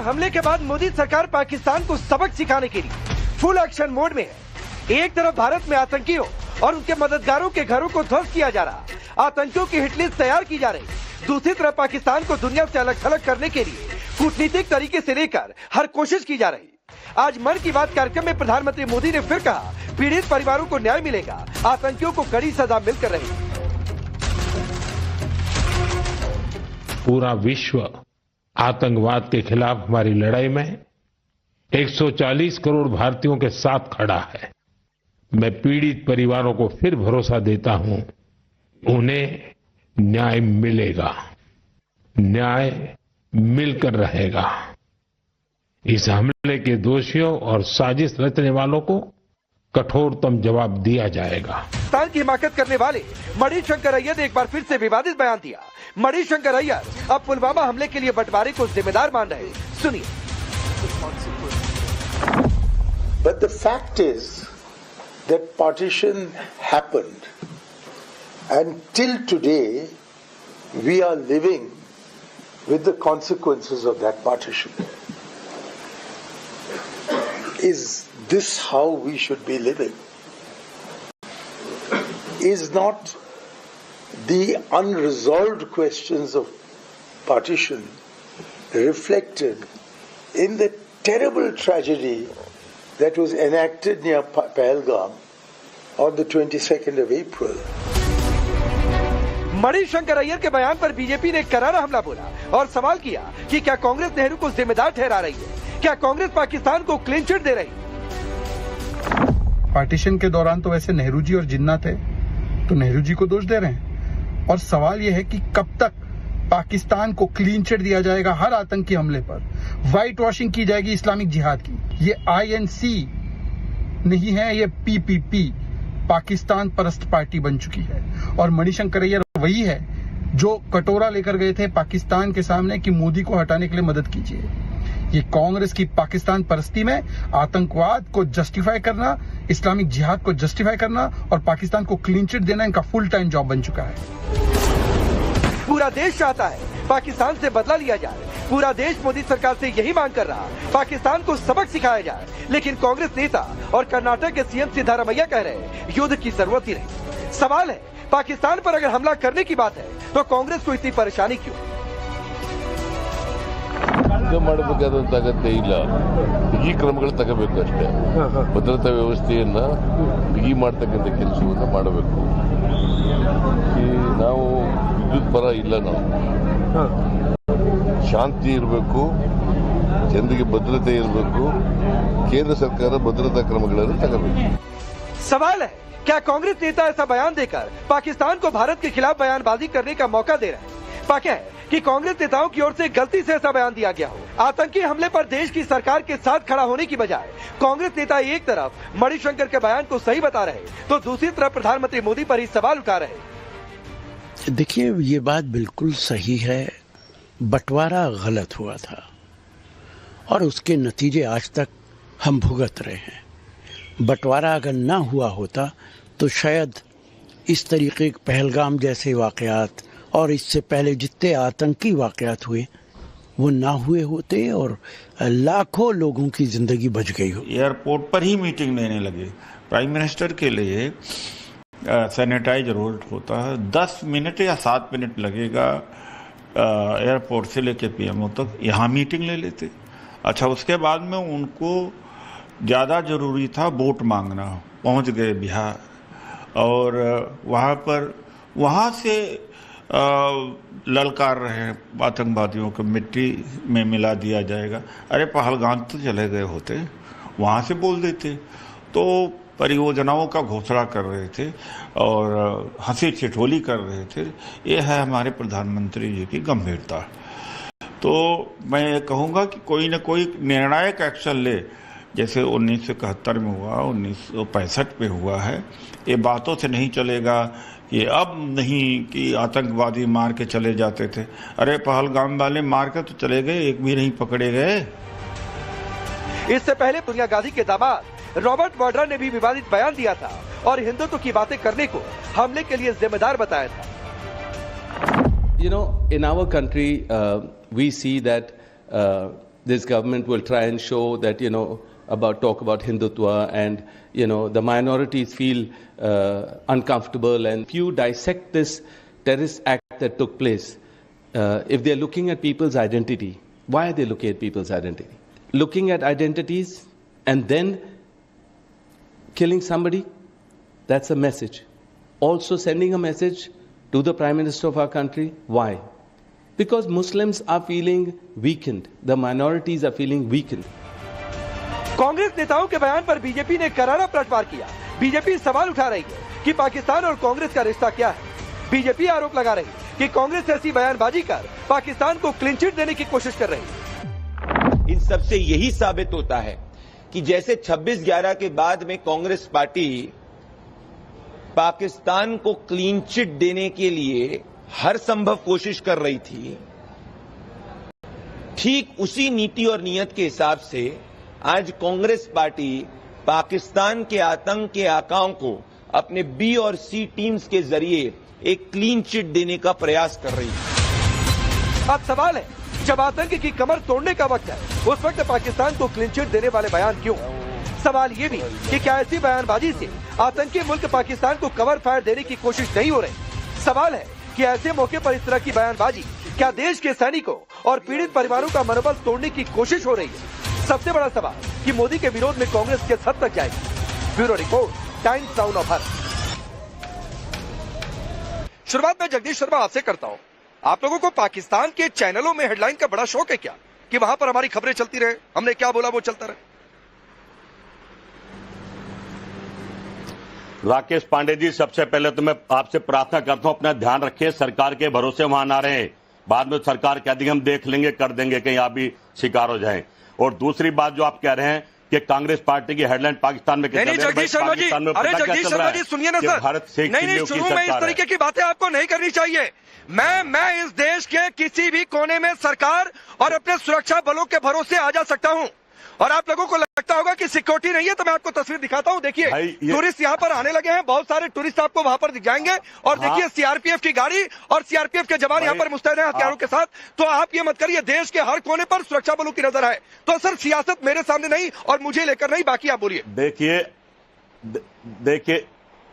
हमले के बाद मोदी सरकार पाकिस्तान को सबक सिखाने के लिए फुल एक्शन मोड में है। एक तरफ भारत में आतंकियों और उनके मददगारों के घरों को ध्वस्त किया जा रहा, आतंकियों की हिटलिस्ट तैयार की जा रही, दूसरी तरफ पाकिस्तान को दुनिया से अलग थलग करने के लिए कूटनीतिक तरीके से लेकर हर कोशिश की जा रही। आज मन की बात कार्यक्रम में प्रधानमंत्री मोदी ने फिर कहा, पीड़ित परिवारों को न्याय मिलेगा, आतंकियों को कड़ी सजा मिलकर रहेगी। पूरा विश्व आतंकवाद के खिलाफ हमारी लड़ाई में 140 करोड़ भारतीयों के साथ खड़ा है। मैं पीड़ित परिवारों को फिर भरोसा देता हूं, उन्हें न्याय मिलेगा, न्याय मिलकर रहेगा। इस हमले के दोषियों और साजिश रचने वालों को कठोरतम जवाब दिया जाएगा। पाकिस्तान की हिमाकत करने वाले मणिशंकर अय्यर ने एक बार फिर से विवादित बयान दिया। मणिशंकर अय्यर अब पुलवामा हमले के लिए बंटवारे को जिम्मेदार मान रहे। सुनिए। But the fact is that partition happened, and till today we are living with the consequences of that partition. Is this how we should be living? Is not the unresolved questions of partition reflected in the terrible tragedy that was enacted near Pahalgam on the 22nd of April? Manishankar Iyer के बयान पर BJP ने करारा हमला बोला और सवाल किया कि क्या कांग्रेस नेहरू को जिम्मेदार ठहरा रही है? क्या कांग्रेस पाकिस्तान को क्लीन चिट दे रही? पार्टीशन के दौरान तो वैसे नेहरू जी और जिन्ना थे, तो नेहरू जी को दोष दे रहे हैं। और सवाल यह है कि कब तक पाकिस्तान को क्लीन चिट दिया जाएगा हर आतंकी हमले पर, व्हाइट वॉशिंग की जाएगी इस्लामिक जिहाद की। ये INC नहीं है, ये PPP पाकिस्तान परस्त पार्टी बन चुकी है। और मणिशंकर अय्यर वही है जो कटोरा लेकर गए थे पाकिस्तान के सामने कि मोदी को हटाने के लिए मदद कीजिए। ये कांग्रेस की पाकिस्तान परस्ती में आतंकवाद को जस्टिफाई करना, इस्लामिक जिहाद को जस्टिफाई करना और पाकिस्तान को क्लीन चिट देना इनका फुल टाइम जॉब बन चुका है। पूरा देश चाहता है पाकिस्तान से बदला लिया जाए। पूरा देश मोदी सरकार से यही मांग कर रहा, पाकिस्तान को सबक सिखाया जाए। लेकिन कांग्रेस नेता और कर्नाटक के CM सिद्धारमैया कह रहे युद्ध की जरूरत ही नहीं। सवाल है, पाकिस्तान पर अगर हमला करने की बात है तो कांग्रेस को इतनी परेशानी क्यों? ಮಾಡಬೇಕಾದಂತ ಅಗತ್ಯ ಇಲ್ಲ, ಬಿಗಿ ಕ್ರಮಗಳು ತಗೋಬೇಕಷ್ಟೇ। ಭದ್ರತಾ ವ್ಯವಸ್ಥೆಯನ್ನ ಬಿಗಿ ಮಾಡತಕ್ಕಂಥ ಕೆಲಸವನ್ನ ಮಾಡಬೇಕು। ನಾವು ವಿದ್ಯುತ್ ಪರ ಇಲ್ಲ, ನಾವು ಶಾಂತಿ ಇರಬೇಕು, ಜನರಿಗೆ ಭದ್ರತೆ ಇರಬೇಕು, ಕೇಂದ್ರ ಸರ್ಕಾರ ಭದ್ರತಾ ಕ್ರಮಗಳನ್ನು ತಗೋಬೇಕು। सवाल है, क्या कांग्रेस नेता ऐसा बयान देकर पाकिस्तान को भारत के खिलाफ बयानबाजी करने का मौका दे रहे हैं? वाकया है कि कांग्रेस नेताओं की ओर से गलती से ऐसा बयान दिया गया हो। आतंकी हमले पर देश की सरकार के साथ खड़ा होने की बजाय कांग्रेस नेता एक तरफ मणिशंकर के बयान को सही बता रहे तो दूसरी तरफ प्रधानमंत्री मोदी पर ही सवाल उठा रहे। देखिए, ये बात बिल्कुल सही है, बंटवारा गलत हुआ था और उसके नतीजे आज तक हम भुगत रहे हैं। बंटवारा अगर ना हुआ होता तो शायद इस तरीके के पहलगाम जैसे वाकयात और इससे पहले जितने आतंकी वाकयात हुए वो ना हुए होते और लाखों लोगों की जिंदगी बच गई हो। एयरपोर्ट पर ही मीटिंग लेने लगे। प्राइम मिनिस्टर के लिए सैनिटाइजर रोल होता है, 10 मिनट या 7 मिनट लगेगा एयरपोर्ट से लेके PMO तक, यहाँ मीटिंग ले लेते। अच्छा, उसके बाद में उनको ज़्यादा ज़रूरी था वोट मांगना, पहुँच गए बिहार और वहाँ से ललकार रहे आतंकवादियों को, मिट्टी में मिला दिया जाएगा। अरे पहलगाम तो चले गए होते, वहाँ से बोल देते। तो परियोजनाओं का घोषणा कर रहे थे और हंसी ठिठोली कर रहे थे। ये है हमारे प्रधानमंत्री जी की गंभीरता। तो मैं ये कहूँगा कि कोई न कोई निर्णायक एक्शन ले, जैसे 1971 में हुआ, 1965 में हुआ है। ये बातों से नहीं चलेगा, ये अब नहीं कि आतंकवादी मार के चले जाते थे। अरे पहलगाम वाले मार के तो चले गए, एक भी नहीं पकड़े गए। इससे पहले सोनिया गांधी के दामाद रॉबर्ट वाड्रा ने भी विवादित बयान दिया था और हिंदुत्व की बातें करने को हमले के लिए जिम्मेदार बताया था। You know, in our country, we see that this government will try and show that, talk about Hindutva, and, the minorities feel uncomfortable. And if you dissect this terrorist act that took place, if they're looking at people's identity, why are they looking at people's identity? Looking at identities and then killing somebody, that's a message. Also sending a message to the Prime Minister of our country. Why? Because Muslims are feeling weakened. The minorities are feeling weakened. Congress नेताओं के बयान पर BJP ने करारा पलटवार किया। BJP सवाल उठा रही है कि पाकिस्तान और कांग्रेस का रिश्ता क्या है। बीजेपी आरोप लगा रही है कि कांग्रेस ऐसी बयानबाजी कर पाकिस्तान को क्लीन चिट देने की कोशिश कर रही है। इन सबसे यही साबित होता है कि जैसे 26/11 के बाद में कांग्रेस पार्टी पाकिस्तान को क्लीन चिट देने के लिए हर संभव कोशिश कर रही थी, ठीक उसी नीति और नियत के हिसाब से आज कांग्रेस पार्टी पाकिस्तान के आतंक के आकाओं को अपने बी और सी टीम्स के जरिए एक क्लीन चिट देने का प्रयास कर रही है। अब सवाल है, जब आतंक की कमर तोड़ने का वक्त है, उस वक्त पाकिस्तान को क्लीन चिट देने वाले बयान क्यों? सवाल ये भी कि क्या ऐसी बयानबाजी से आतंकी मुल्क पाकिस्तान को कवर फायर देने की कोशिश नहीं हो रही? सवाल है कि ऐसे मौके पर इस तरह की बयानबाजी क्या देश के सैनिकों और पीड़ित परिवारों का मनोबल तोड़ने की कोशिश हो रही है? सबसे बड़ा सवाल कि मोदी के विरोध में कांग्रेस किस हद तक जाएगी? Bureau report, times now of Bharat. शुरुआत में जगदीश शर्मा आपसे करता हूं। आप लोगों को पाकिस्तान के चैनलों में हेडलाइन का बड़ा शौक है क्या, कि वहां पर हमारी खबरें चलती रहे, हमने क्या बोला वो चलता रहे? राकेश पांडे जी, सबसे पहले तो मैं आपसे प्रार्थना करता हूं अपना ध्यान रखिए, सरकार के भरोसे वहां ना रहे। बाद में सरकार कह देगी हम देख लेंगे, कर देंगे, कहीं आप भी शिकार हो जाएं। और दूसरी बात जो आप कह रहे हैं कि कांग्रेस पार्टी की हेडलाइन पाकिस्तान में नहीं जगदीश शर्मा जी, अरे जगदीश शर्मा जी सुनिए ना सर, भारत से नहीं शुरू में इस तरीके की बातें आपको नहीं करनी चाहिए। मैं इस देश के किसी भी कोने में सरकार और अपने सुरक्षा बलों के भरोसे आ जा सकता हूं, और आप लोगों को लगता होगा कि सिक्योरिटी नहीं है, तो मैं आपको तस्वीर दिखाता हूं। देखिए टूरिस्ट यहां पर आने लगे हैं, बहुत सारे टूरिस्ट आपको वहां पर दिख जाएंगे, और देखिए सीआरपीएफ की गाड़ी और सीआरपीएफ के जवान यहां पर मुस्तैद हैं हथियारों के साथ। तो आप ये मत करिए, देश के हर कोने पर सुरक्षा बलों की नजर है। तो सर सियासत मेरे सामने नहीं और मुझे लेकर नहीं, बाकी आप बोलिए। देखिए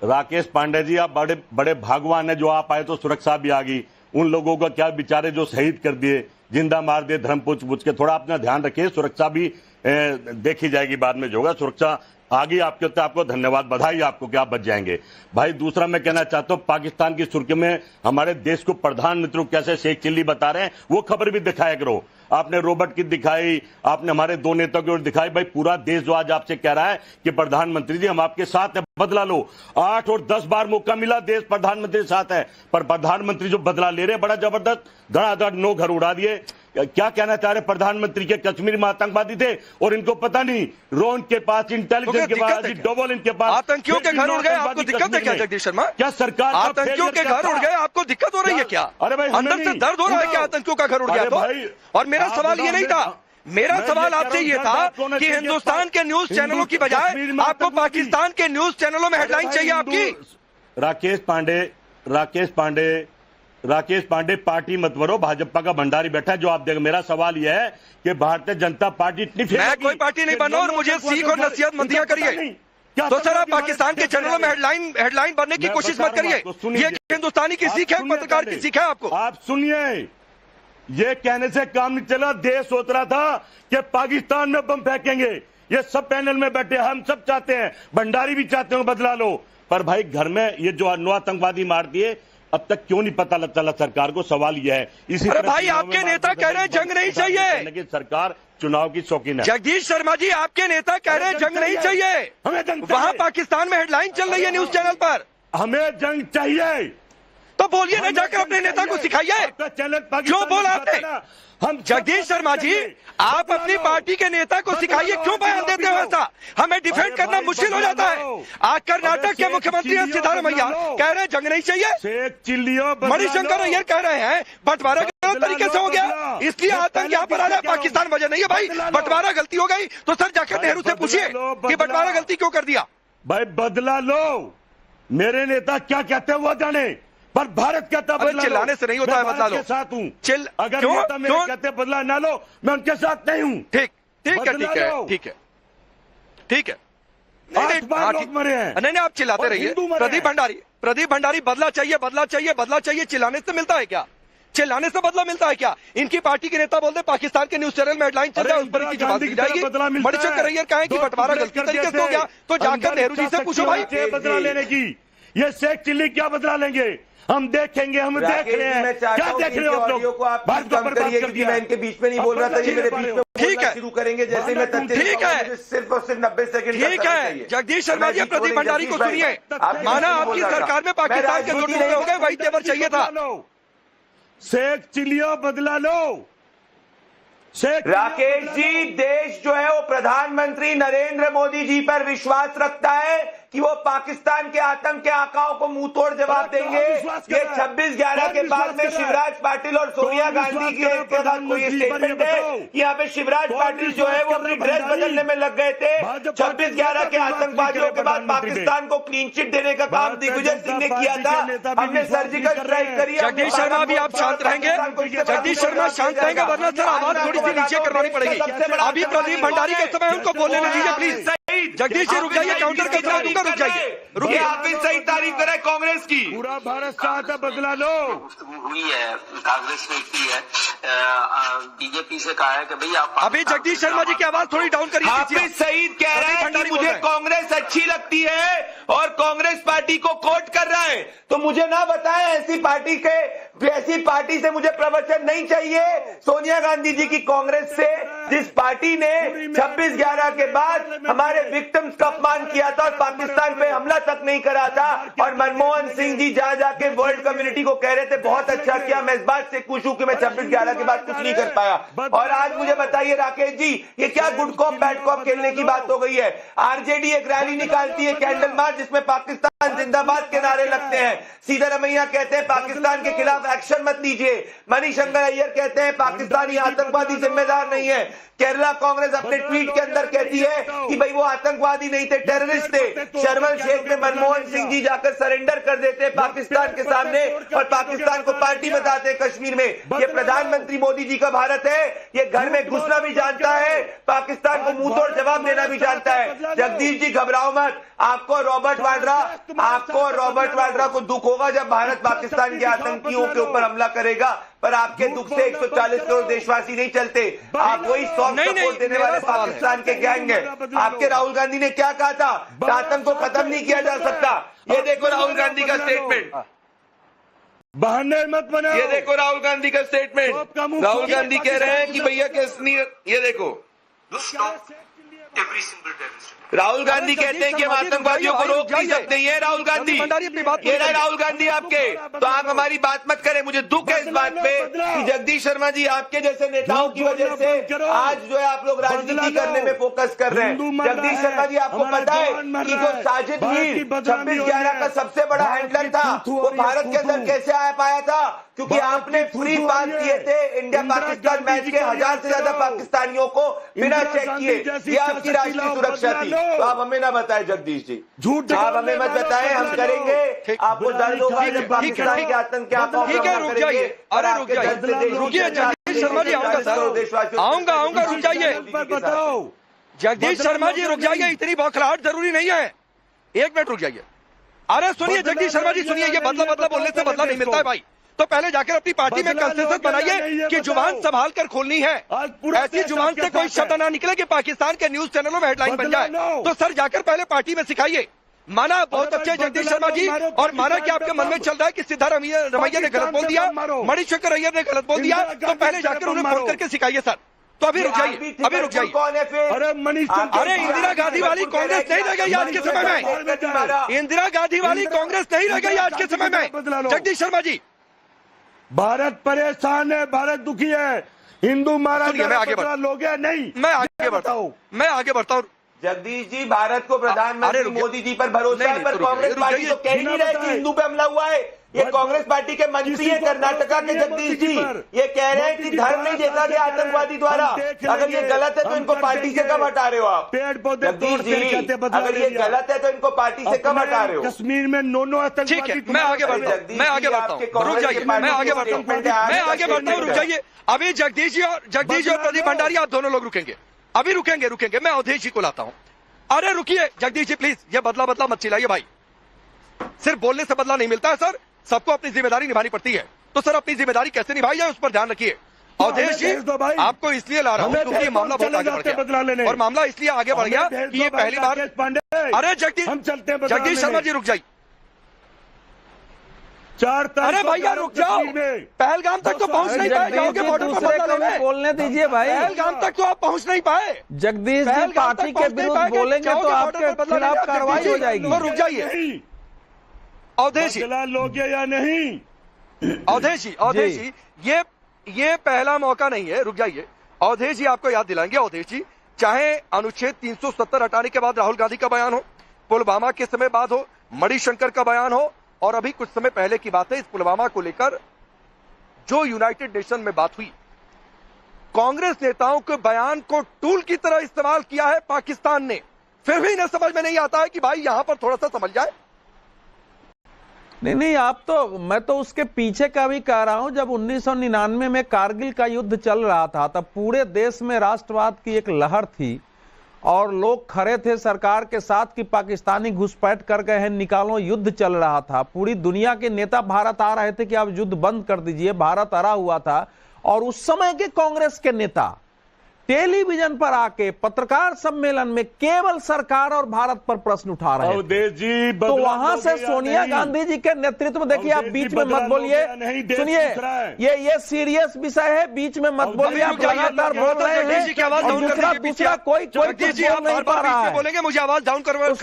राकेश पांडे जी, आप बड़े भगवान है जो आप आए तो सुरक्षा भी आ गई। उन लोगों का क्या बेचारे जो शहीद कर दिए, जिंदा मार दिए धर्म पूछ के, थोड़ा अपना ध्यान रखिए। सुरक्षा भी देखी जाएगी बाद में, जो होगा सुरक्षा आगे आपके होते। आपको धन्यवाद, बधाई आपको कि आप बच जाएंगे। भाई दूसरा मैं कहना चाहता हूं, पाकिस्तान की सुर्खी में हमारे देश को प्रधानमंत्री कैसे शेख चिल्ली बता रहे हैं, वो खबर भी दिखाया करो। आपने रोबोट की दिखाई, आपने हमारे दो नेताओं की ओर दिखाई। भाई पूरा देश जो आज आपसे कह रहा है कि प्रधानमंत्री जी हम आपके साथ हैं, बदला लो। 8 और 10 बार मौका मिला, देश प्रधानमंत्री के साथ है, पर प्रधानमंत्री जो बदला ले रहे बड़ा जबरदस्त, धड़ाधड़ 9 घर उड़ा दिए। क्या कहना चाह रहे प्रधानमंत्री के कश्मीर में आतंकवादी थे और इनको पता नहीं, रो इनके पास इंटेलिजेंस के पास डबल इनके पास आतंकियों के घर उड़ गए। आपको दिक्कत है क्या जगदीश शर्मा? क्या सरकार आतंकियों के घर उड़ गए, आपको दिक्कत हो रही है क्या? अरे भाई अंदर से दर्द हो रहा है क्या आतंकियों का घर उड़ गया तो? और मेरा सवाल ये नहीं था, मेरा सवाल आपसे ये था कि हिंदुस्तान के न्यूज चैनलों की बजाय आपको पाकिस्तान के न्यूज चैनलों में हेडलाइन चाहिए आपकी। राकेश पांडे पार्टी मत बनो, भाजपा का भंडारी बैठा है जो आप देख। मेरा सवाल यह है कि भारतीय जनता पार्टी इतनी मैं कोई पार्टी नहीं बनो और मुझे सीख और नसीहत मंदिया करिए। तो सर आप पाकिस्तान के चैनलों में हेडलाइन बनने की कोशिश मत करिए। ये हिंदुस्तानी की सीख है, पत्रकार की सीख है आपको। आप सुनिए, ये कहने से काम नहीं चला। देश सोच रहा था कि पाकिस्तान में बम फेंकेंगे, ये सब पैनल में बैठे हम सब चाहते हैं, भंडारी भी चाहते हो बदला लो, पर भाई घर में ये जो 9 आतंकवादी मार दिए, अब तक क्यों नहीं पता चला सरकार को? सवाल यह है। इसी तरह भाई आपके नेता कह रहे हैं जंग नहीं चाहिए, लेकिन सरकार चुनाव की शौकीन है। जगदीश शर्मा जी आपके नेता कह रहे हैं जंग नहीं चाहिए, हमें जंग वहां पाकिस्तान में हेडलाइन चल रही है न्यूज चैनल पर। हमें जंग चाहिए तो बोलिए ना, जाकर अपने नेता को सिखाइए। क्यों बोला आपने? हम जगदीश शर्मा जी आप अपनी पार्टी के नेता को सिखाइए, क्यों बयान देते हो ऐसा? हमें डिफेंड करना मुश्किल हो जाता है। आज कर्नाटक के मुख्यमंत्री सिद्धारमैया कह रहे हैं जंग नहीं चाहिए। मणिशंकर अय्यर कह रहे हैं बंटवारा गलत तरीके से हो गया, इसलिए आतंक यहाँ पर आ रहा है, पाकिस्तान वजह नहीं है। भाई बंटवारा गलती हो गई तो सर जाकर नेहरू से पूछिए कि बंटवारा गलती क्यों कर दिया। भाई बदला लो, मेरे नेता क्या कहते हैं वो जाने। पर भारत कहता अरे बदला लो। चिल्लाने से नहीं होता है, मैं बदला भारत लो। के साथ हूँ। चिल अगर क्यों? नेता मेरे क्यों? कहते बदला ना लो, मैं उनके साथ नहीं हूँ। ठीक ठीक है, बदला ठीक है, लो। ठीक है, ठीक है। नहीं, 8 बार हाँ, लोग ठीक। मरे हैं। नहीं आप चिल्लाते और रहिए। हिंदू मरे प्रदीप भंडारी बदला चाहिए, बदला चाहिए, बदला चाहिए। चिल्लाने से मिलता है क्या? चिल्लाने से बदला मिलता है क्या? इनकी पार्टी के नेता बोलते पाकिस्तान के न्यूज चैनल में हेडलाइन चल जाए, उस पर इनकी जवाब दी जाएगी। मणिशंकर अय्यर कहें कि बंटवारा गलती तरीके से हो गया, तो जाकर नेहरू जी से पूछो भाई। बदला लेने की, ये शेख चिल्ली क्या बदला लेंगे? हम देखेंगे, हम देख रहे हैं। क्या देख रहे हो आप लोग? भारत को बर्बाद कर दिया। मैं इनके बीच में नहीं बोल रहा था, ये मेरे बीच में ठीक है, शुरू करेंगे जैसे मैं तथ्य ठीक है, मुझे सिर्फ और सिर्फ 90 सेकंड ठीक है। जगदीश शर्मा जी, प्रदीप भंडारी को सुनिए। माना आपकी सरकार में पाकिस्तान के 2 टुकड़े हो गए, वही तेवर चाहिए था। शेख चिल्लिया बदला लो। राकेश जी, देश जो है वो प्रधानमंत्री नरेंद्र मोदी जी पर विश्वास रखता है कि वो पाकिस्तान के आतंक के आकाओं को मुंह तोड़ जवाब देंगे। ये 26/11 के बाद में शिवराज पाटिल और सोनिया गांधी के साथ कोई स्टेटमेंट है कि यहाँ पे शिवराज पाटिल जो है वो अपनी ड्रेस बदलने में लग गए थे। 26/11 के आतंकवादियों के बाद पाकिस्तान को क्लीन चिट देने का काम दिग्विजय सिंह ने किया था। हमने सर्जिकल स्ट्राइक करी। जगदीश शर्मा भी आप शांत रहेंगे? जगदीश शर्मा शांत रहेंगे, वरना सर आवाज थोड़ी सी नीचे करवानी पड़ेगी। अभी प्रदीप भंडारी के समय उनको बोलने दीजिए प्लीज। जगदीश जी रुक जाइए, काउंटर का जवाब दूंगा, रुक जाइए, रुकिए। आप भी सही तारीफ करें कांग्रेस की। पूरा भारत साथ है, बदला लो। हुई है, कांग्रेस ने की है, बीजेपी से कहा है कि भाई आप अभी जगदीश शर्मा जी की आवाज थोड़ी डाउन करिए। हाफिज सईद कह रहे हैं कि मुझे कांग्रेस अच्छी लगती है और कांग्रेस पार्टी को कोट कर रहा है, तो मुझे ना बताएं ऐसी पार्टी से मुझे प्रवचन नहीं चाहिए। सोनिया गांधी जी की कांग्रेस से, जिस पार्टी ने 26/11 के बाद हमारे विक्टिम्स का अपमान किया था और पाकिस्तान पे हमला तक नहीं करा था, और मनमोहन सिंह जी जहां जाके वर्ल्ड कम्युनिटी को कह रहे थे बहुत अच्छा किया, मैं इस बात से खुश हूं कि मैं 26/11 के बाद कुछ नहीं कर पाया। और आज मुझे बताइए राकेश जी, ये क्या गुड कॉप बैड कॉप खेलने की बात हो गई है? आरजेडी एक रैली निकालती है, कैंडल मार्च, जिसमें पाकिस्तान जिंदाबाद के नारे लगते हैं। सीतारमैया कहते हैं पाकिस्तान के खिलाफ एक्शन मत लीजिए। मणिशंकर अय्यर कहते हैं पाकिस्तानी आतंकवादी जिम्मेदार नहीं है। केरला कांग्रेस अपने ट्वीट के अंदर कहती है कि भाई वो आतंकवादी नहीं थे, टेररिस्ट थे। शर्मल शेख में मनमोहन सिंह जी जाकर सरेंडर कर देते पाकिस्तान के सामने और पाकिस्तान को पार्टी बताते हैं कश्मीर में। ये प्रधानमंत्री मोदी जी का भारत है, ये घर में घुसना भी जानता है, पाकिस्तान को मुंह तोड़ जवाब देना भी जानता है। जगदीश जी घबराओ मत, आपको रॉबर्ट वाड्रा को दुख होगा जब भारत पाकिस्तान के आतंकियों के ऊपर हमला करेगा, पर आपके दुख से 140 करोड़ देशवासी नहीं चलते। आप वही सॉफ्ट सपोर्ट देने वाले पाकिस्तान के गैंग हैं। आपके राहुल गांधी ने क्या कहा था? आतंक को खत्म नहीं किया जा सकता। ये देखो राहुल गांधी का स्टेटमेंट, बहाने मत बनाओ। ये देखो राहुल गांधी का स्टेटमेंट। राहुल गांधी कह रहे हैं कि भैया कैसे, ये देखो राहुल गांधी कहते हैं कि हम आतंकवादियों को रोक नहीं सकते। ये राहुल गांधी, ये रहे राहुल गांधी आपके। तो आप हमारी बात मत करें। मुझे दुख है इस बात पे कि जगदीश शर्मा जी आपके जैसे नेताओं की वजह से आज जो है आप लोग राजनीति करने में फोकस कर रहे हैं। जगदीश शर्मा जी, आपको पता है कि जो साजिद मीर 26/11 का सबसे बड़ा हैंडलर था, वो भारत के अंदर कैसे आ पाया था? क्योंकि आपने फ्री पास दिए थे इंडिया पाकिस्तान मैच के 1000 से ज्यादा पाकिस्तानियों को बिना चेक किए। ये आपकी राष्ट्रीय सुरक्षा थी। तो आप हमें ना बताएं जगदीश जी, आप हमें मत बताएं, हम करेंगे। आपको दर्द होगा जब पाकिस्तान के आतंक के आंखों ठीक है, रुक जाइए। अरे रुकिए जगदीश शर्मा जी, आऊंगा सर, आऊंगा, रुक जाइए। बताओ जगदीश शर्मा जी रुक जाइए, इतनी बौखलाहट जरूरी नहीं है। 1 मिनट रुक जाइए। अरे सुनिए जगदीश शर्मा जी, सुनिए, ये बदला बोलने से बदला नहीं मिलता है भाई। तो पहले जाकर अपनी पार्टी में कंसेंसस बनाइए कि जुबान संभाल कर खोलनी है। ऐसी जुबान से कोई शब्द ना निकले कि पाकिस्तान के न्यूज चैनलों में हेडलाइन बन जाए। तो सर जाकर पहले पार्टी में सिखाइए। माना बहुत अच्छे जगदीश शर्मा जी, और माना कि आपके मन में चल रहा है कि सिद्धारमैया ने गलत बोल दिया, मणिशंकर अय्यर ने गलत बोल दिया, तो पहले जाकर उन्हें फोन करके सिखाइए सर। तो अभी रुक जाइए। कौन है फिर? अरे इंदिरा गांधी वाली कांग्रेस नहीं रह गई आज के समय में। इंदिरा गांधी वाली कांग्रेस नहीं रह गई आज के समय में। जगदीश शर्मा जी, भारत परेशान है, भारत दुखी है, हिंदू महाराज मैं आगे लोग है नहीं। मैं आगे बढ़ता हूँ। जगदीश जी, भारत को प्रधानमंत्री मोदी जी पर भरोसा है, पर कांग्रेस पार्टी तो कह ही नहीं रही कि हिंदू पे हमला हुआ है। ये कांग्रेस पार्टी के मंत्री है कर्नाटका के जगदीश जी, ये कह रहे हैं कि धर्म नहीं देखा गया आतंकवादी द्वारा। अगर ये गलत है तो इनको पार्टी से कब हटा रहे हो आप? जगदीश जी, अगर ये गलत है तो इनको पार्टी से कब हटा रहे हो? कश्मीर में 9 आतंकवादी। ठीक है, मैं आगे बढ़ता हूँ, रुक जाइए। अभी जगदीश जी और प्रदीप भंडारी, आप दोनों लोग रुकेंगे, अभी रुकेंगे। मैं अवधेश जी को लाता हूँ। अरे रुकिए जगदीश जी प्लीज, ये बदला मत चिल्लाइए भाई, सिर्फ बोलने से बदला नहीं मिलता है सर, सबको अपनी जिम्मेदारी निभानी पड़ती है। तो सर अपनी जिम्मेदारी कैसे निभाई जाए उस पर ध्यान रखिए। अवधेश जी, आपको इसलिए ला रहा हूँ क्योंकि मामला बहुत आगे बढ़ गया, और मामला इसलिए आगे बढ़ गया कि ये पहली बार। अरे जगदीश शर्मा जी रुक जाइए। 4 तारीख, अरे भैया रुक जाओ, पहलगाम तक तो पहुंच नहीं पाए, गांव के बॉर्डर पर बदला लेने। बोलने दीजिए भाई, पहलगाम तक तो आप पहुंच नहीं पाए। जगदीश जी पार्टी के विरुद्ध बोलेंगे तो आपके खिलाफ कार्रवाई हो जाएगी। तो रुक जाइए अवधेश जी, लोगे या नहीं? अवधेश जी, ये पहला मौका नहीं है, रुक जाइए। अवधेश जी आपको याद दिलाएंगे, अवधेश जी, चाहे अनुच्छेद 370 हटाने के बाद राहुल गांधी का बयान हो, पुलवामा के समय बाद हो, मणिशंकर का बयान हो, और अभी कुछ समय पहले की बात है, इस पुलवामा को लेकर जो यूनाइटेड नेशन में बात हुई, कांग्रेस नेताओं के बयान को टूल की तरह इस्तेमाल किया है पाकिस्तान ने। फिर भी इन्हें समझ में नहीं आता है कि भाई यहां पर थोड़ा सा समझ जाए। नहीं, आप तो, मैं तो उसके पीछे का भी कह रहा हूं। जब 1999 में कारगिल का युद्ध चल रहा था, तब पूरे देश में राष्ट्रवाद की एक लहर थी और लोग खड़े थे सरकार के साथ कि पाकिस्तानी घुसपैठ कर गए हैं, निकालो, युद्ध चल रहा था। पूरी दुनिया के नेता भारत आ रहे थे कि आप युद्ध बंद कर दीजिए, भारत हरा हुआ था। और उस समय के कांग्रेस के नेता टेलीविजन पर आके पत्रकार सम्मेलन में केवल सरकार और भारत पर प्रश्न उठा रहे थे। तो वहां से सोनिया गांधी जी के नेतृत्व, देखिए आप बीच में मत बोलिए, सुनिए, ये सीरियस विषय है, बीच में मत बोलिए, आप लगातार बोल रहे हैं। दूसरा कोई नहीं पा रहा है, बोलेंगे मुझे आवाज डाउन करवानी।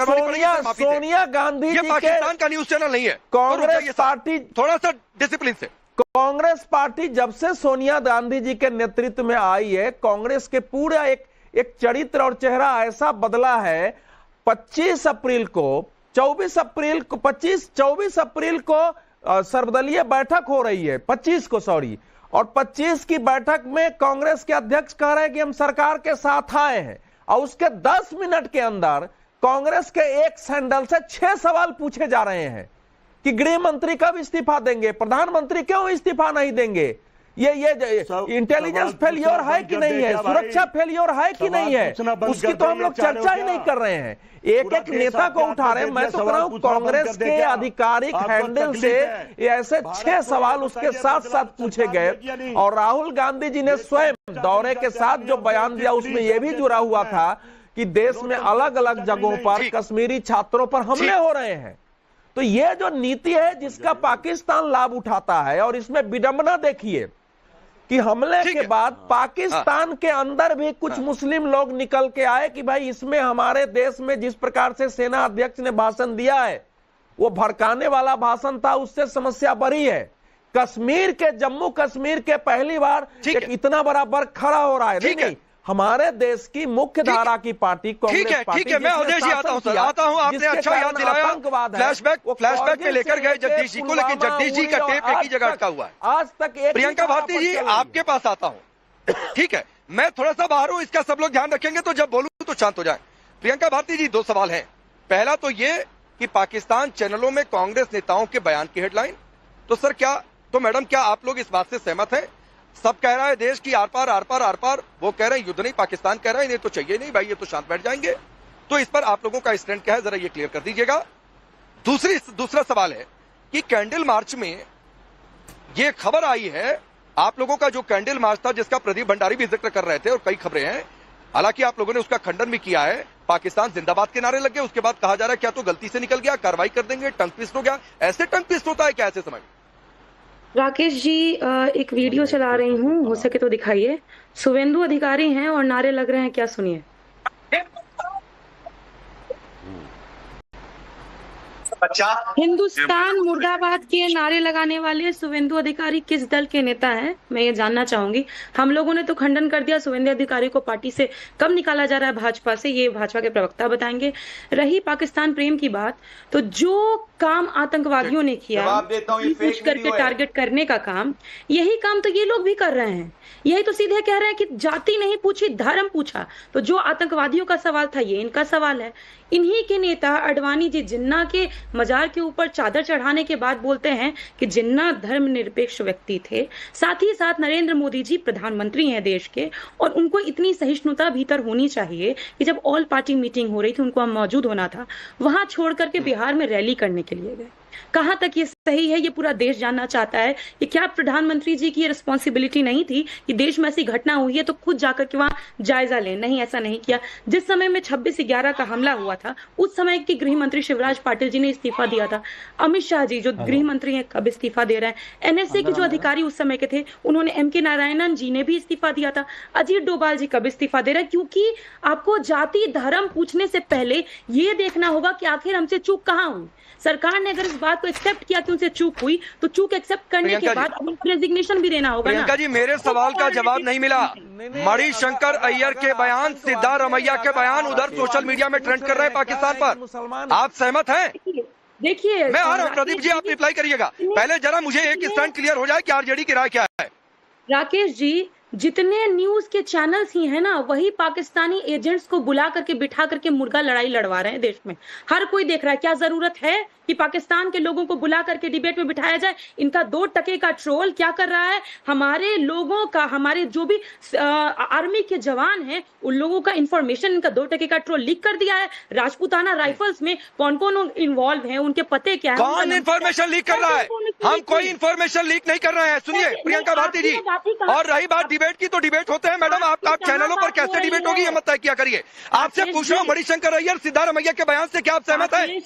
सोनिया गांधी जी पाकिस्तान का न्यूज चैनल नहीं है, कांग्रेस पार्टी, थोड़ा सा डिसिप्लिन से। कांग्रेस पार्टी जब से सोनिया गांधी जी के नेतृत्व में आई है, कांग्रेस के पूरा एक चरित्र और चेहरा ऐसा बदला है। 24 अप्रैल को सर्वदलीय बैठक हो रही है, 25 को, सॉरी, और 25 की बैठक में कांग्रेस के अध्यक्ष कह रहे हैं कि हम सरकार के साथ आए हैं, और उसके 10 मिनट के अंदर कांग्रेस के एक सैंडल से 6 सवाल पूछे जा रहे हैं कि गृह मंत्री कब इस्तीफा देंगे, प्रधानमंत्री क्यों इस्तीफा नहीं देंगे, ये इंटेलिजेंस फेलियर है कि नहीं है, सुरक्षा फेलियर है कि नहीं है, उसकी तो हम लोग चर्चा ही नहीं कर रहे हैं। एक नेता को उठा रहे हैं। मैं तो कह रहा हूं कांग्रेस के आधिकारिक हैंडल से ऐसे 6 सवाल उसके साथ साथ पूछे गए। और राहुल गांधी जी ने स्वयं दौरे के साथ जो बयान दिया उसमें यह भी जुड़ा हुआ था कि देश में अलग अलग जगहों पर कश्मीरी छात्रों पर हमले हो रहे हैं। तो ये जो नीति है जिसका पाकिस्तान लाभ उठाता है, और इसमें विडंबना देखिए कि हमले के बाद पाकिस्तान के अंदर भी कुछ मुस्लिम लोग निकल के आए कि भाई इसमें हमारे देश में जिस प्रकार से सेना अध्यक्ष ने भाषण दिया है वो भड़काने वाला भाषण था, उससे समस्या बढ़ी है। कश्मीर के, जम्मू कश्मीर के पहली बार एक इतना बड़ा वर्ग खड़ा हो रहा है। नहीं, हमारे देश की मुख्य धारा की पार्टी कांग्रेस पार्टी। ठीक है, मैं अवधेश जी आता हूं, आपने अच्छा याद दिलाया। फ्लैशबैक में लेकर गए जगदीश जी को, लेकिन जगदीश जी का टेप एक ही जगह अटका हुआ है। आज तक प्रियंका भारती जी आपके पास आता हूं, ठीक है, मैं थोड़ा सा बाहर हूं, इसका सब लोग ध्यान रखेंगे, तो जब बोलूं तो शांत हो जाए। प्रियंका भारती जी, 2 सवाल हैं। पहला तो ये कि पाकिस्तान चैनलों में कांग्रेस नेताओं के बयान की हेडलाइन, तो सर मैडम क्या आप लोग इस बात से सहमत हैं? सब कह रहा है देश की आर पार, वो कह रहे हैं युद्ध नहीं, पाकिस्तान कह रहा है इन्हें तो चाहिए नहीं भाई, ये तो शांत बैठ जाएंगे। तो इस पर आप लोगों का स्टैंड क्या है, जरा ये क्लियर कर दीजिएगा। दूसरा सवाल है कि कैंडल मार्च में ये खबर आई है, आप लोगों का जो कैंडल मार्च था जिसका प्रदीप भंडारी भी जिक्र कर रहे थे और कई खबरें हैं, हालांकि आप लोगों ने उसका खंडन भी किया है, पाकिस्तान जिंदाबाद के नारे लग गए, उसके बाद कहा जा रहा है क्या तो गलती से निकल गया, कार्रवाई कर देंगे, टंग ट्विस्ट हो गया। ऐसे टंग ट्विस्ट होता है क्या ऐसे समय? राकेश जी, एक वीडियो चला रही हूँ, हो सके तो दिखाइए। शुभेंदु अधिकारी हैं और नारे लग रहे हैं, क्या सुनिए। हिंदुस्तान मुर्दाबाद के नारे लगाने वाले शुवेंदु अधिकारी किस दल के नेता हैं, मैं ये जानना चाहूंगी। हम लोगों ने तो खंडन कर दिया, शुवेंदु अधिकारी को पार्टी से कब निकाला जा रहा है भाजपा से, ये भाजपा के प्रवक्ता बताएंगे। रही पाकिस्तान प्रेम की बात, तो जो काम आतंकवादियों ने किया, कुछ करके टारगेट करने का काम, यही काम तो ये लोग भी कर रहे हैं। यही तो सीधे कह रहे हैं कि जाति नहीं पूछी, धर्म पूछा। तो जो आतंकवादियों का सवाल था, ये इनका सवाल है। इन्हीं के नेता अडवाणी जी जिन्ना के मजार के ऊपर चादर चढ़ाने के बाद बोलते हैं कि जिन्ना धर्मनिरपेक्ष व्यक्ति थे। साथ ही साथ नरेंद्र मोदी जी प्रधानमंत्री हैं देश के, और उनको इतनी सहिष्णुता भीतर होनी चाहिए कि जब ऑल पार्टी मीटिंग हो रही थी, उनको मौजूद होना था, वहां छोड़ करके बिहार में रैली करने के लिए गए। कहां तक ये सही है, ये पूरा देश जानना चाहता है कि क्या प्रधानमंत्री जी की रिस्पॉन्सिबिलिटी नहीं थी कि देश में ऐसी घटना हुई है तो खुद जाकर के वहां जायजा लें? नहीं, ऐसा नहीं किया। जिस समय में 26/11 का हमला हुआ था, उस समय के गृह मंत्री शिवराज पाटिल जी ने इस्तीफा दिया था। अमित शाह जी जो गृह मंत्री हैं, कब इस्तीफा दे रहे हैं? एनएसए के जो अधिकारी उस समय के थे, उन्होंने एमके नारायणन जी ने भी इस्तीफा दिया था। अजीत डोभाल जी कब इस्तीफा दे रहे हैं? क्योंकि आपको जाति धर्म पूछने से पहले ये देखना होगा कि आखिर हमसे चूक कहाँ हुई। सरकार ने अगर इस बात को एक्सेप्ट किया कि उनसे चूक हुई, तो चूक एक्सेप्ट करने के बाद रेजिग्नेशन भी देना होगा। प्रियंका जी, मेरे सवाल का जवाब नहीं मिला। मणिशंकर अय्यर के बयान, सिद्धारमैया के बयान उधर सोशल मीडिया में ट्रेंड कर रहे हैं पाकिस्तान पर, आप सहमत हैं? देखिए, मैं आ रहा हूँ प्रदीप जी, आप रिप्लाई करिएगा। पहले जरा मुझे एक स्टैंड क्लियर हो जाए कि आरजेडी की राय क्या है। राकेश जी, जितने न्यूज के चैनल्स ही हैं ना, वही पाकिस्तानी एजेंट्स को बुला करके बिठा करके मुर्गा लड़ाई लड़वा रहे हैं देश में। हर कोई देख रहा है। क्या जरूरत है कि पाकिस्तान के लोगों को बुला करके डिबेट में बिठाया जाए? इनका 2 टके का ट्रोल क्या कर रहा है? हमारे लोगों का, हमारे जो भी आर्मी के जवान हैं, उन लोगों का इंफॉर्मेशन इनका 2 टके का ट्रोल लीक कर दिया है। राजपूताना राइफल्स में कौन कौन इन्वॉल्व है, उनके पते क्या है? कौन इन्फॉर्मेशन लीक कर रहा है? हम कोई इन्फॉर्मेशन लीक नहीं कर रहे हैं। सुनिए प्रियंका भारती जी, और रही बात डिबेट की, तो डिबेट होते हैं मैडम, आप चैनलों पर कैसे डिबेट होगी, ये मत तय किया करिए। आपसे पूछ रहा हूँ, मणिशंकर अय्यर सिद्धारमैया के बयान से क्या आप सहमत हैं?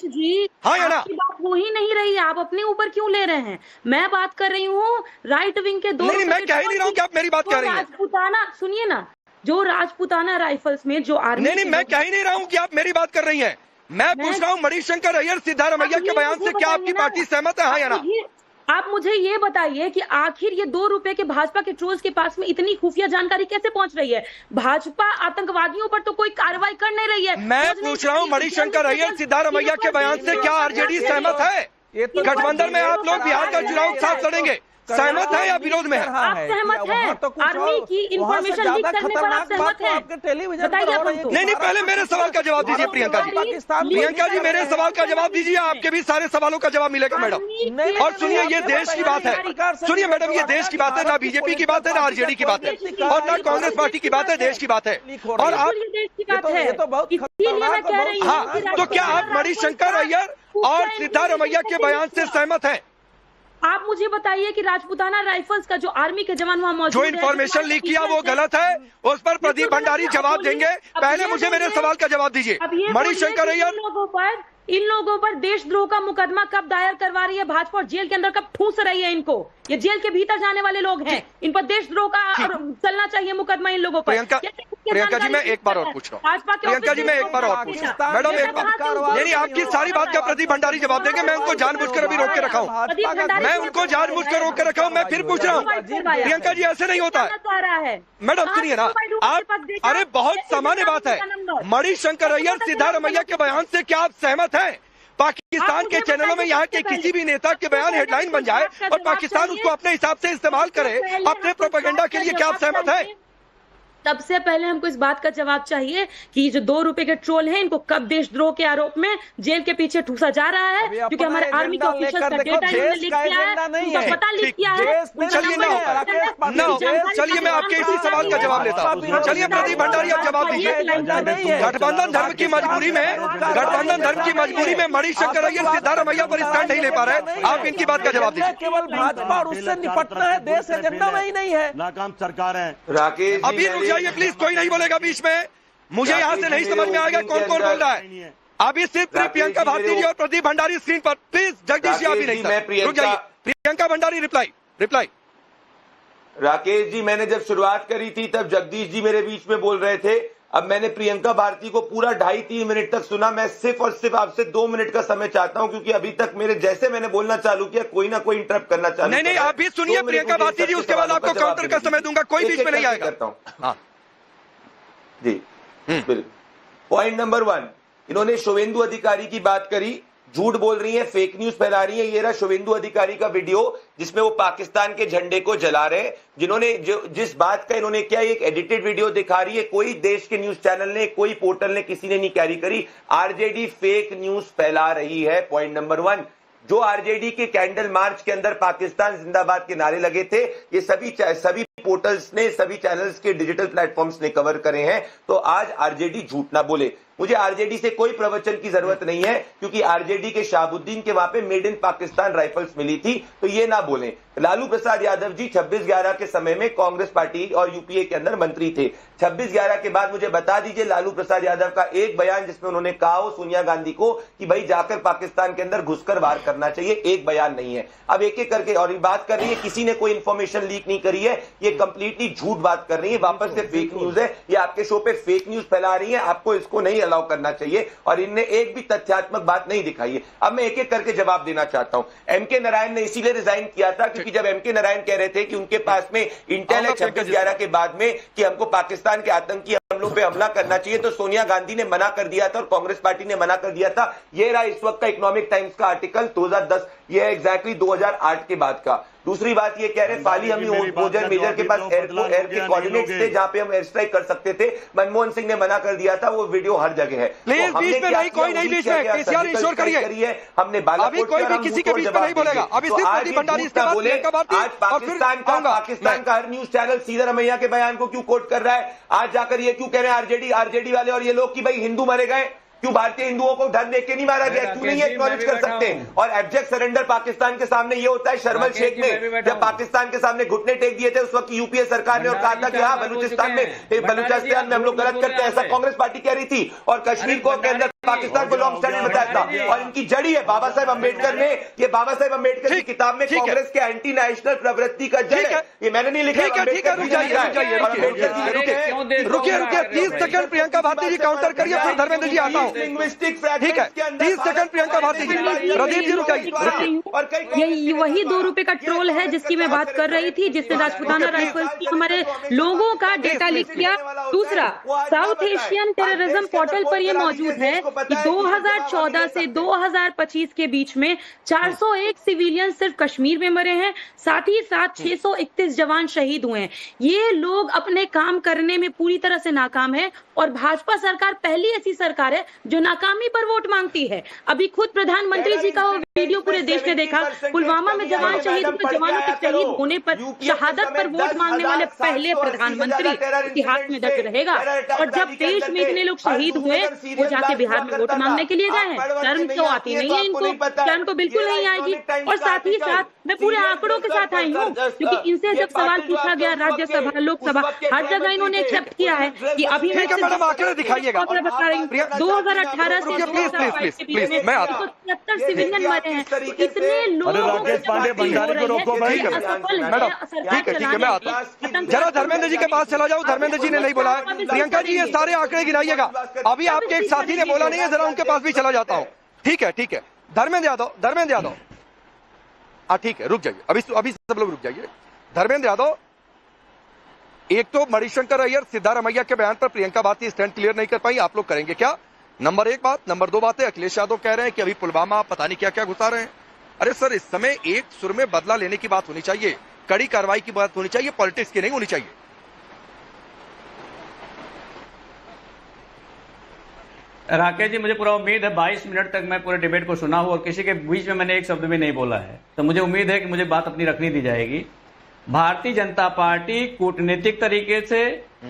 हाँ या ना? बात हो ही नहीं रही है, आप अपने ऊपर क्यों ले रहे हैं? मैं बात कर रही हूँ राइट विंग के 2। नहीं, मैं कह ही नहीं रहा हूँ कि आप मेरी बात कर रही हैं। राजपूताना, सुनिए ना, जो राजपूताना राइफल्स में जो आर्मी, नहीं, मैं कह ही नहीं रहा हूँ कि आप मेरी बात कर रही हैं। मैं पूछ रहा हूँ मणिशंकर अय्यर सिद्धारमैया के बयान से क्या आपकी पार्टी सहमत है, हाँ या ना? आप मुझे ये बताइए कि आखिर ये 2 रुपए के भाजपा के ट्रोल्स के पास में इतनी खुफिया जानकारी कैसे पहुंच रही है? भाजपा आतंकवादियों पर तो कोई कार्रवाई कर नहीं रही है। मैं पूछ रहा हूँ मणिशंकर अय्यर सिद्धारमैया के बयान से क्या आरजेडी सहमत है? गठबंधन में आप लोग बिहार का चुनाव साथ लड़ेंगे, सहमत है या विरोध में है? आप सहमत हैं? आर्मी की इंफॉर्मेशन लीक करने पर आप सहमत हैं? बताइए अपन तो। नहीं, पहले मेरे सवाल का जवाब दीजिए प्रियंका जी। प्रियंका जी, मेरे सवाल का जवाब दीजिए, आपके भी सारे सवालों का जवाब मिलेगा मैडम। और सुनिए, ये देश की बात है। सुनिए मैडम, ये देश की बात है, ना बीजेपी की बात है, ना आरजेडी की बात है, और ना कांग्रेस पार्टी की बात है, देश की बात है। और आप, हाँ, तो क्या आप मणिशंकर अय्यर और सिद्धारमैया के बयान से सहमत हैं? आप मुझे बताइए कि राजपूताना राइफल्स का जो आर्मी के जवान वहां मौजूद जो इन्फॉर्मेशन लीक किया वो गलत है, उस पर प्रदीप भंडारी जवाब देंगे। पहले मुझे मेरे सवाल का जवाब दीजिए। मणिशंकर अय्यर, इन लोगों पर देशद्रोह का मुकदमा कब दायर करवा रही है भाजपा, और जेल के अंदर कब ठूस रही है इनको? ये जेल के भीतर जाने वाले लोग हैं, इन पर देशद्रोह का चलना चाहिए मुकदमा इन लोगों पर। प्रियंका जी, मैं एक बार और पूछ रहा हूँ। प्रियंका जी, मैं एक बार और पूछ रहा हूँ मैडम, एक बार। नहीं, आपकी सारी बात का प्रदीप भंडारी जवाब देंगे। मैं उनको जानबूझकर अभी रोक के रखा हूँ, मैं उनको जानबूझकर रोक के रखा हूँ। मैं फिर पूछ रहा हूँ प्रियंका जी, ऐसे नहीं होता है मैडम। सुनिए ना आप, अरे बहुत सामान्य बात है। मणिशंकर अय्यर सिद्धारमैया के बयान से क्या आप सहमत हैं? पाकिस्तान के चैनलों में यहाँ के किसी भी नेता के बयान हेडलाइन बन जाए और पाकिस्तान उसको अपने हिसाब से इस्तेमाल करे अपने प्रोपेगेंडा के लिए, क्या आप सहमत हैं? सबसे पहले हमको इस बात का जवाब चाहिए कि ये जो 2 रुपए के ट्रोल हैं, इनको कब देशद्रोह के आरोप में जेल के पीछे ठूसा जा रहा है? क्योंकि हमारे आर्मी के ऑफिसर्स का डेटा इन्होंने लीक किया है, उनका पता लीक किया है। चलिए चलिए, मैं आपके इसी सवाल का जवाब लेता हूँ। चलिए प्रदीप भंडारी, आप जवाब दीजिए। गठबंधन धर्म की मजबूरी में मणिशंकर अय्यर सिद्धारमैया पर स्टैंड नहीं ले पा रहे, आप इनकी बात का जवाब दीजिए। केवल भाजपा और उससे निपटना है, देश एजेंडा में ही नहीं है। नाकाम सरकार है। राकेश, अभी रुक जाइए प्लीज, कोई नहीं बोलेगा बीच में। मुझे यहाँ से नहीं समझ में आएगा कौन कौन बोल रहा है। अभी सिर्फ प्रियंका भारती जी और प्रदीप भंडारी स्क्रीन पर। प्लीज जगदीश जी, अभी नहीं सर, रुक जाइए। प्रियंका भंडारी, रिप्लाई। राकेश जी, मैंने जब शुरुआत करी थी तब जगदीश जी मेरे बीच में बोल रहे थे, अब मैंने प्रियंका भारती को पूरा 2.5-3 मिनट तक सुना। मैं सिर्फ और सिर्फ आपसे 2 मिनट का समय चाहता हूं, क्योंकि अभी तक मेरे जैसे मैंने बोलना चालू किया कोई ना कोई इंटरप्ट करना चालू। नहीं, आप भी सुनिए प्रियंका भारती जी, उसके बाद आपको काउंटर का समय दूंगा, कोई बीच में नहीं आएगा। करता हूं जी, बिल्कुल। पॉइंट नंबर 1, इन्होंने शुवेंदु अधिकारी की बात करी, झूठ बोल रही है, फेक न्यूज फैला रही है। ये रहा शुवेंदु अधिकारी का वीडियो जिसमें वो पाकिस्तान के झंडे को जला रहे हैं। जिन्होंने जिस बात का इन्होंने किया, एक एडिटेड वीडियो दिखा रही है, कोई देश के न्यूज चैनल ने, कोई पोर्टल ने, किसी ने नहीं कैरी करी। आरजेडी फेक न्यूज फैला रही है। पॉइंट नंबर 1, जो आरजेडी के कैंडल मार्च के अंदर पाकिस्तान जिंदाबाद के नारे लगे थे, ये सभी पोर्टल्स ने, सभी चैनल्स के डिजिटल प्लेटफॉर्म्स ने कवर करे हैं। तो आज आरजेडी झूठ ना बोले। मुझे आरजेडी से कोई प्रवचन की जरूरत नहीं है, क्योंकि आरजेडी के शाहबुद्दीन के वहां पे मेड इन पाकिस्तान राइफल्स मिली थी, तो ये ना बोलें। लालू प्रसाद यादव जी 26/11 के समय में कांग्रेस पार्टी और यूपीए के अंदर मंत्री थे। 26/11 के बाद मुझे बता दीजिए लालू प्रसाद यादव का एक बयान जिसमें उन्होंने कहा हो सोनिया गांधी को कि भाई जाकर पाकिस्तान के अंदर घुसकर वार करना चाहिए, एक बयान नहीं है। अब एक एक करके, और ये बात कर रही है किसी ने कोई इंफॉर्मेशन लीक नहीं करी है, ये कंप्लीटली झूठ बात कर रही है, वापस से फेक न्यूज है। ये आपके शो पे फेक न्यूज फैला रही है, आपको इसको नहीं अलाउ करना चाहिए, और इनने एक भी तथ्यात्मक बात नहीं दिखाई है। अब मैं एक एक करके जवाब देना चाहता हूं। एमके नारायण ने इसीलिए रिजाइन किया था क्योंकि जब एमके नारायण कह रहे थे कि उनके पास में इंटेल है 26/11 के बाद में कि हमको पाकिस्तान के आतंकी हमलों पे हमला करना चाहिए, तो सोनिया गांधी ने मना कर दिया था और कांग्रेस पार्टी ने मना कर दिया था। ये रहा इस वक्त का इकोनॉमिक टाइम्स का आर्टिकल 2010, ये है एग्जैक्टली 2008 के बाद का। दूसरी बात ये कह रहे फाली हमी भोजन मेजर के पास एयर के कोऑर्डिनेट्स थे जहां पे हम एयर स्ट्राइक कर सकते थे, मनमोहन सिंह ने मना कर दिया था। वो वीडियो हर जगह है। प्लीज बीच में नहीं, कोई नहीं बीच में, केसीआर इंश्योर करिए। हमने अभी कोई भी किसी के बीच में नहीं बोलेगा। अभी सिर्फ प्रदीप भंडारी, इसके बाद प्रियंका भारती, आज पाकिस्तान का हर न्यूज चैनल सीतारमैया के बयान को क्यों कोट कर रहा है? आज जाकर ये क्यों कह रहे हैं आरजेडी वाले और ये लोग कि भाई हिंदू मरे गए? क्यों भारतीय हिंदुओं को धन देके नहीं मारा गया? क्यों नहीं एक्नॉलेज कर सकते? और एब्जेक्ट सरेंडर पाकिस्तान के सामने ये होता है शर्मल शेख में, जब पाकिस्तान के सामने घुटने टेक दिए थे उस वक्त यूपीए सरकार ने और कहा था कि हाँ बलूचिस्तान में हम लोग गलत करते हैं, ऐसा कांग्रेस पार्टी कह रही थी। और कश्मीर को के अंदर पाकिस्तान को लॉन्ग स्टैंडिंग बताया था। और इनकी जड़ी है बाबा साहेब अम्बेडकर ने, ये बाबा साहेब अम्बेडकर की किताब में कांग्रेस के एंटी नेशनल प्रवृत्ति का जड़ है। ये मैंने नहीं लिखा, रुकिए 30 सेकंड प्रियंका भारती जी काउंटर करिए, फिर धर्मेंद्र जी आता हूँ। ठीक है 30 सेकंड प्रियंका भारती जी। प्रदीप जी रुकिए। ये वही 2 रुपए का ट्रोल है जिसकी मैं बात कर रही थी, जिसने राजपुताना राइफल्स की हमारे लोगों का डेटा लीक किया। दूसरा, साउथ एशियन टेररिज्म पोर्टल पर यह मौजूद है कि 2014 से 2025 के बीच में 401 सिविलियन सिर्फ कश्मीर में मरे हैं, साथ ही साथ 631 जवान शहीद हुए हैं। ये लोग अपने काम करने में पूरी तरह से नाकाम है, और भाजपा सरकार पहली ऐसी सरकार है जो नाकामी पर वोट मांगती है। अभी खुद प्रधानमंत्री जी का वीडियो पूरे देश ने देखा, पुलवामा में जवान शहीद हुए, जवानों के शहीद होने पर, शहादत पर वोट मांगने वाले पहले प्रधानमंत्री इतिहास में दर्ज रहेगा। और जब देश में इतने लोग शहीद हुए, वो जाके बिहार में वोट मांगने के लिए गए हैं। शर्म तो आती नहीं है इनको, शर्म तो बिल्कुल नहीं आएगी। और साथ ही साथ मैं पूरे आंकड़ों के साथ आई हूँ, क्योंकि इनसे जब सवाल पूछा गया राज्यसभा, लोकसभा, हर जगह इन्होंने एक्सेप्ट किया है कि अभी आंकड़े दिखाइएगा। 2018 से 2022 के बीच में 173 सिविलियन मरे हैं। इतने लोग जरा धर्मेंद्र जी के पास चला जाओ। धर्मेंद्र जी ने नहीं बोला है। प्रियंका जी ये सारे आंकड़े गिनाइएगा। अभी आपके एक साथी ने बोला नहीं है, जरा उनके पास भी चला जाता हूँ। ठीक है धर्मेंद्र यादव हाँ ठीक है, रुक जाइए, अभी सब लोग रुक जाइए। धर्मेंद्र यादव, एक तो मणिशंकर अय्यर सिद्धारमैया के बयान पर प्रियंका भारती स्टैंड क्लियर नहीं कर पाई, आप लोग करेंगे क्या? नंबर 1 बात। नंबर 2 बात है, अखिलेश यादव कह रहे हैं कि अभी पुलवामा पता नहीं क्या क्या घुसा रहे हैं। अरे सर, इस समय एक सुर में बदला लेने की बात होनी चाहिए, कड़ी कार्रवाई की बात होनी चाहिए, पॉलिटिक्स की नहीं होनी चाहिए। राकेश जी, मुझे पूरा उम्मीद है 22 मिनट तक मैं पूरे डिबेट को सुना हूं और किसी के बीच में मैंने एक शब्द भी नहीं बोला है, तो मुझे उम्मीद है कि मुझे बात अपनी रखनी दी जाएगी। भारतीय जनता पार्टी कूटनीतिक तरीके से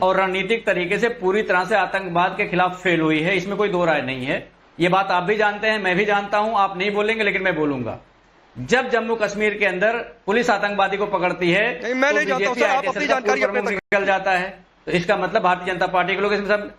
और रणनीतिक तरीके से पूरी तरह से आतंकवाद के खिलाफ फेल हुई है, इसमें कोई दो राय नहीं है। ये बात आप भी जानते हैं, मैं भी जानता हूं। आप नहीं बोलेंगे लेकिन मैं बोलूंगा। जब जम्मू कश्मीर के अंदर पुलिस आतंकवादी को पकड़ती है तो बीजेपी निकल जाता है, तो इसका मतलब भारतीय जनता पार्टी के लोग इसमें सब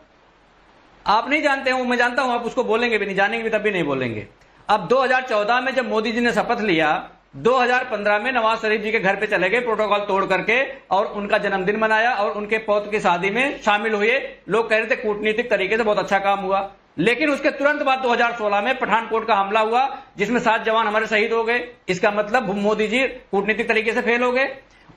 आप नहीं जानते हो, मैं जानता हूं। आप उसको बोलेंगे भी नहीं, जानेंगे भी तब भी नहीं बोलेंगे। अब 2014 में जब मोदी जी ने शपथ लिया 2015 में नवाज शरीफ जी के घर पे चले गए प्रोटोकॉल तोड़ करके और उनका जन्मदिन मनाया और उनके पौत्र की शादी में शामिल हुए। लोग कह रहे थे कूटनीतिक तरीके से बहुत अच्छा काम हुआ, लेकिन उसके तुरंत बाद 2016 में पठानकोट का हमला हुआ जिसमें 7 जवान हमारे शहीद हो गए। इसका मतलब मोदी जी कूटनीतिक तरीके से फेल हो गए।